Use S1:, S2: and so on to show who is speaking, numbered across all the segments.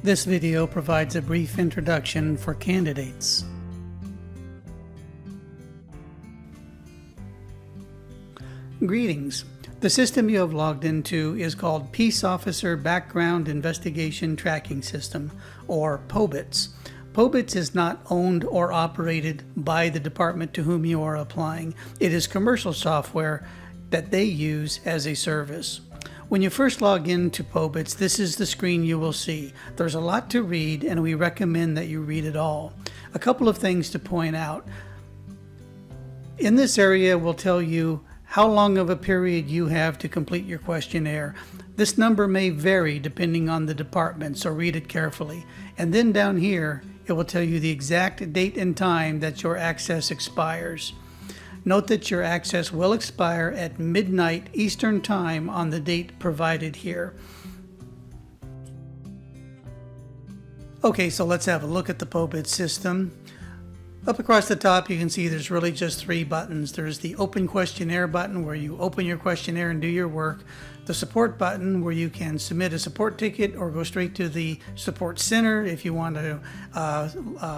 S1: This video provides a brief introduction for candidates. Greetings. The system you have logged into is called Peace Officer Background Investigation Tracking System, or POBITS. POBITS is not owned or operated by the department to whom you are applying. It is commercial software that they use as a service. When you first log into POBITS, this is the screen you will see. There's a lot to read, and we recommend that you read it all. A couple of things to point out. In this area, we'll tell you how long of a period you have to complete your questionnaire. This number may vary depending on the department, so read it carefully. And then down here, it will tell you the exact date and time that your access expires. Note that your access will expire at midnight Eastern Time on the date provided here. Okay, so let's have a look at the POBITS system. Up across the top, you can see there's really just three buttons. There's the Open Questionnaire button, where you open your questionnaire and do your work. The Support button, where you can submit a support ticket or go straight to the support center if you want to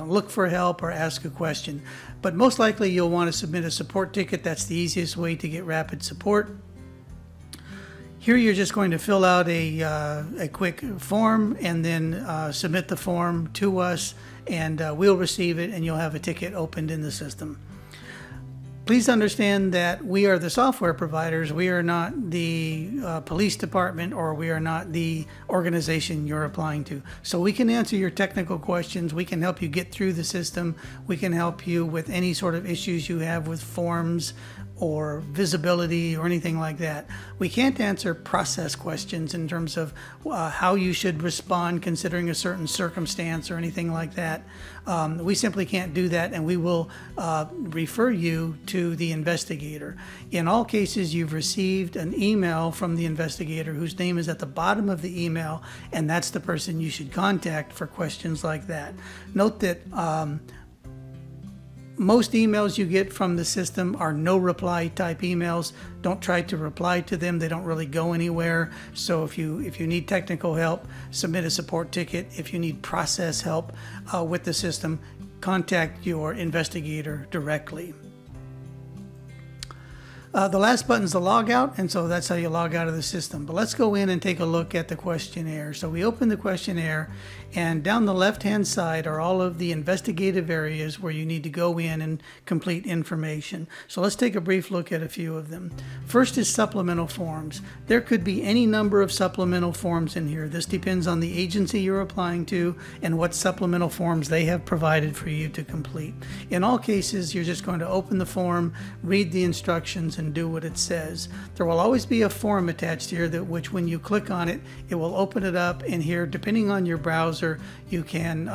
S1: look for help or ask a question. But most likely you'll want to submit a support ticket. That's the easiest way to get rapid support. Here you're just going to fill out a quick form and then submit the form to us, and we'll receive it and you'll have a ticket opened in the system. Please understand that we are the software providers. We are not the police department, or we are not the organization you're applying to. So we can answer your technical questions. We can help you get through the system. We can help you with any sort of issues you have with forms or visibility or anything like that. We can't answer process questions in terms of how you should respond considering a certain circumstance or anything like that. We simply can't do that, and we will refer you to the investigator. In all cases, you've received an email from the investigator whose name is at the bottom of the email, and that's the person you should contact for questions like that. Note that most emails you get from the system are no reply type emails. Don't try to reply to them. They don't really go anywhere. So if you need technical help, submit a support ticket. If you need process help with the system, contact your investigator directly. The last button is the log out, and so that's how you log out of the system. But let's go in and take a look at the questionnaire. So we open the questionnaire, and down the left-hand side are all of the investigative areas where you need to go in and complete information. So let's take a brief look at a few of them. First is supplemental forms. There could be any number of supplemental forms in here. This depends on the agency you're applying to and what supplemental forms they have provided for you to complete. In all cases, you're just going to open the form, read the instructions, and do what it says. There will always be a form attached here which when you click on it, it will open it up, and here, depending on your browser, you can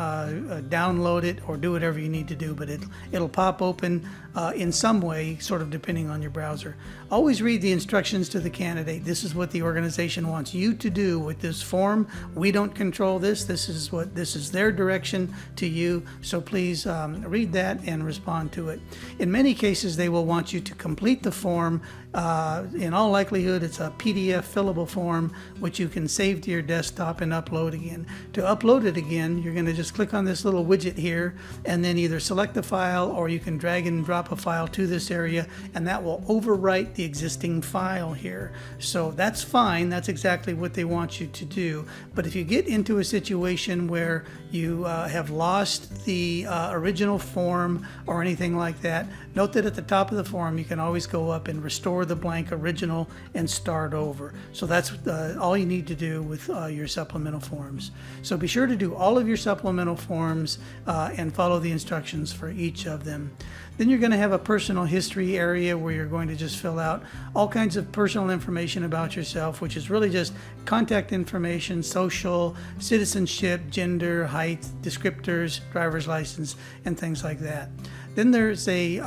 S1: download it or do whatever you need to do, but it'll pop open in some way, sort of depending on your browser. Always read the instructions to the candidate. This is what the organization wants you to do with this form. We don't control this. This is their direction to you, so please read that and respond to it. In many cases, they will want you to complete the form. In all likelihood, it's a PDF fillable form which you can save to your desktop and upload again. To upload it again, you're going to just click on this little widget here and then either select the file, or you can drag and drop a file to this area, and that will overwrite the existing file here. So that's fine. That's exactly what they want you to do. But if you get into a situation where you have lost the original form or anything like that, note that at the top of the form you can always go up and restore the blank original and start over. So that's all you need to do with your supplemental forms. So be sure to do all of your supplemental forms and follow the instructions for each of them. Then you're going to have a personal history area where you're going to just fill out all kinds of personal information about yourself, which is really just contact information, social, citizenship, gender, height, descriptors, driver's license, and things like that. Then there's the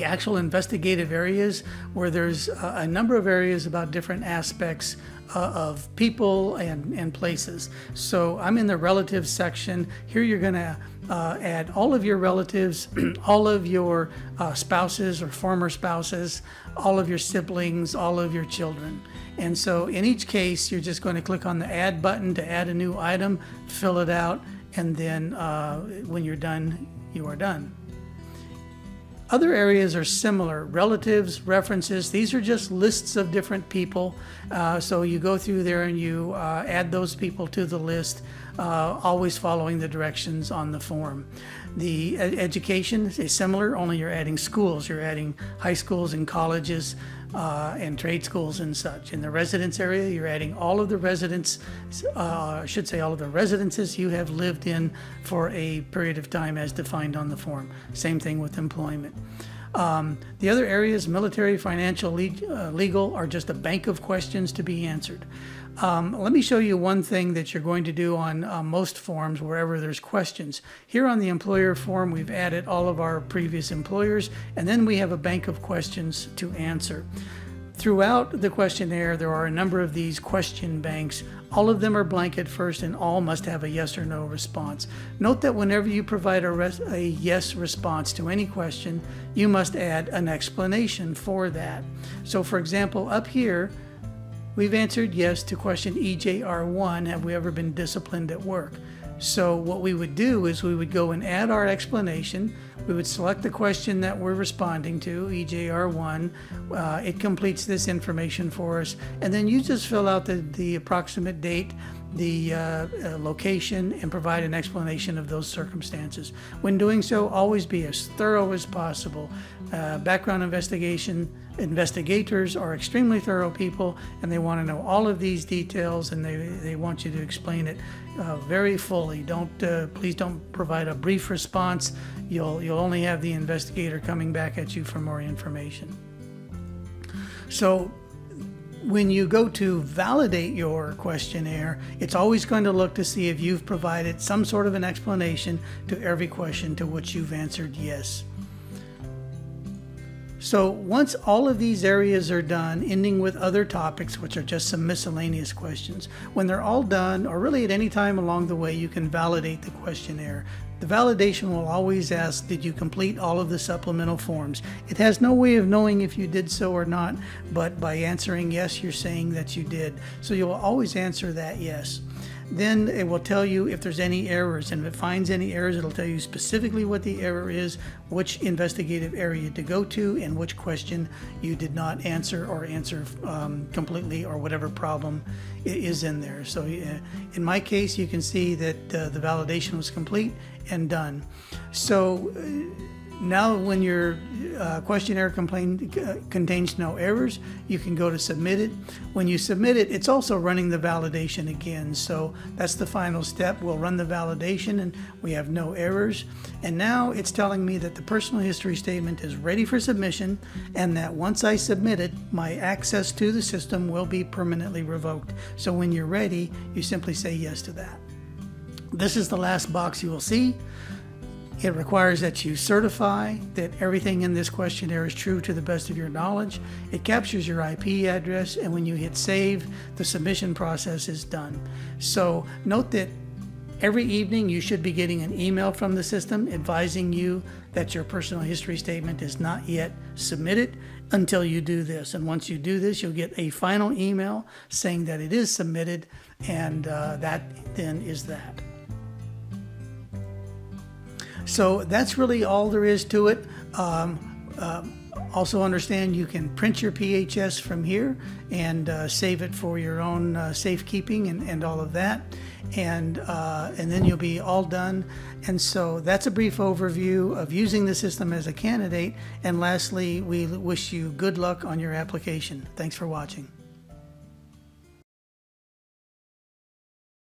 S1: actual investigative areas, where there's a number of areas about different aspects of people and places. So I'm in the relatives section. Here you're going to add all of your relatives, all of your spouses or former spouses, all of your siblings, all of your children. And so in each case, you're just going to click on the Add button to add a new item, fill it out, and then when you're done, you are done. Other areas are similar. Relatives, references, these are just lists of different people. So you go through there and you add those people to the list, always following the directions on the form. The education is similar, only you're adding schools. You're adding high schools and colleges and trade schools and such. In the residence area, you're adding all of the residents, I should say all of the residences you have lived in for a period of time as defined on the form. Same thing with employment. The other areas, military, financial, legal, are just a bank of questions to be answered. Let me show you one thing that you're going to do on most forms wherever there's questions. Here on the employer form, we've added all of our previous employers, and then we have a bank of questions to answer. Throughout the questionnaire, there are a number of these question banks. All of them are blank at first, and all must have a yes or no response. Note that whenever you provide a yes response to any question, you must add an explanation for that. So for example, up here, we've answered yes to question EJR1, have we ever been disciplined at work? So what we would do is we would go and add our explanation. We would select the question that we're responding to, EJR1. It completes this information for us. And then you just fill out the approximate date, the location, and provide an explanation of those circumstances. When doing so, always be as thorough as possible. Background investigators are extremely thorough people, and they want to know all of these details, and they want you to explain it very fully. Please don't provide a brief response. You'll only have the investigator coming back at you for more information. So when you go to validate your questionnaire, it's always going to look to see if you've provided some sort of an explanation to every question to which you've answered yes. So once all of these areas are done, ending with other topics, which are just some miscellaneous questions, when they're all done, or really at any time along the way, you can validate the questionnaire. The validation will always ask, did you complete all of the supplemental forms? It has no way of knowing if you did so or not, but by answering yes, you're saying that you did. So you'll always answer that yes. Then it will tell you if there's any errors, and if it finds any errors, it'll tell you specifically what the error is, which investigative area to go to, and which question you did not answer or answer completely, or whatever problem is in there. So in my case, you can see that the validation was complete and done. So now when your questionnaire contains no errors, you can go to submit it. When you submit it, it's also running the validation again. So that's the final step. We'll run the validation and we have no errors. And now it's telling me that the personal history statement is ready for submission, and that once I submit it, my access to the system will be permanently revoked. So when you're ready, you simply say yes to that. This is the last box you will see. It requires that you certify that everything in this questionnaire is true to the best of your knowledge. It captures your IP address, and when you hit save, the submission process is done. So note that every evening you should be getting an email from the system advising you that your personal history statement is not yet submitted until you do this. And once you do this, you'll get a final email saying that it is submitted, and that then is that. So that's really all there is to it. Also understand you can print your PHS from here and save it for your own safekeeping and all of that. And then you'll be all done. And so that's a brief overview of using the system as a candidate. And lastly, we wish you good luck on your application. Thanks for watching.